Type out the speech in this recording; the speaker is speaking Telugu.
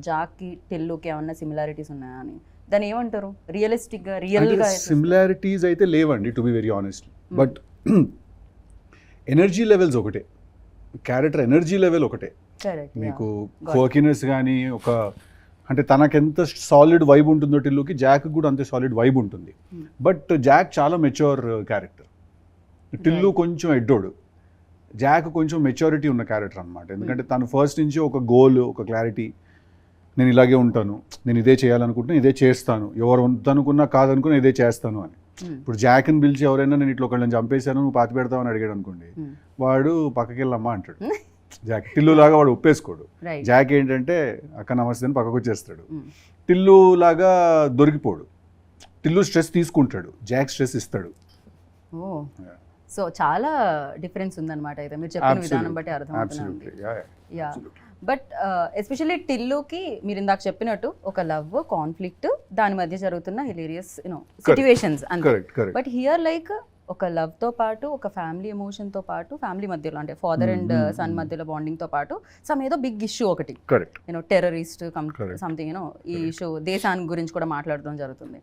జాక్కి టిల్లుకి ఏమన్నా సిమిలారిటీస్ ఉన్నాయా అని దాన్ని ఏమంటారు రియల్గా సిమిలారిటీస్ అయితే లేవండి to be very honest, but energy levels ఒకటే, క్యారెక్టర్ ఎనర్జీ లెవెల్ ఒకటే. మీకు క్వర్కినెస్ కానీ ఒక అంటే తనకెంత సాలిడ్ వైబ్ ఉంటుందో టిల్లుకి జాక్ కూడా అంతే సాలిడ్ వైబ్ ఉంటుంది. బట్ జాక్ చాలా మెచ్యూర్ క్యారెక్టర్, టిల్లు కొంచెం ఎడ్డోడు, జాక్ కొంచెం మెచ్యూరిటీ ఉన్న క్యారెక్టర్ అనమాట. ఎందుకంటే తను ఫస్ట్ నుంచి ఒక గోల్, ఒక క్లారిటీ, నేను ఇలాగే ఉంటాను, నేను ఇదే చేయాలనుకుంటున్నా, ఇదే చేస్తాను, ఎవరు వద్దనుకున్నా కాదనుకున్నా ఇదే చేస్తాను అని. ఇప్పుడు జాక్ని పిలిచి ఎవరైనా నేను ఇట్లా ఒకళ్ళని చంపేశాను నువ్వు పాతి పెడతావు అని అడిగాడు అనుకోండి, వాడు పక్కకి వెళ్ళమ్మా అంటాడు. జాక్ టిల్లు లాగా వాడు ఒప్పేసుకోడు. జాక్ ఏంటంటే అక్క నమస్తే అని పక్కకు వచ్చేస్తాడు. టిల్లు లాగా దొరికిపోడు. టిల్లు స్ట్రెస్ తీసుకుంటాడు, జాక్ స్ట్రెస్ ఇస్తాడు. సో చాలా డిఫరెన్స్ ఉందన్నమాట అయితే మీరు చెప్పిన విధానం బట్టి అర్థమవుతుంది. యా, బట్ ఎస్పెషల్లీ టిల్లుకి మీరు ఇందాక చెప్పినట్టు ఒక లవ్ కాన్ఫ్లిక్ట్ దాని మధ్య జరుగుతున్న హిలేరియస్ సిట్యుయేషన్స్ అంతే. బట్ హియర్ లైక్ ఒక లవ్ తో పాటు ఒక ఫ్యామిలీ ఎమోషన్ తో పాటు ఫ్యామిలీ మధ్యలో అంటే ఫాదర్ అండ్ సన్ మధ్యలో బాండింగ్ తో పాటు సమ్ ఏదో బిగ్ ఇష్యూ ఒకటి, టెర్రరిస్ట్ సంథింగ్ ఈ ఇష్యూ దేశానికి గురించి కూడా మాట్లాడడం జరుగుతుంది.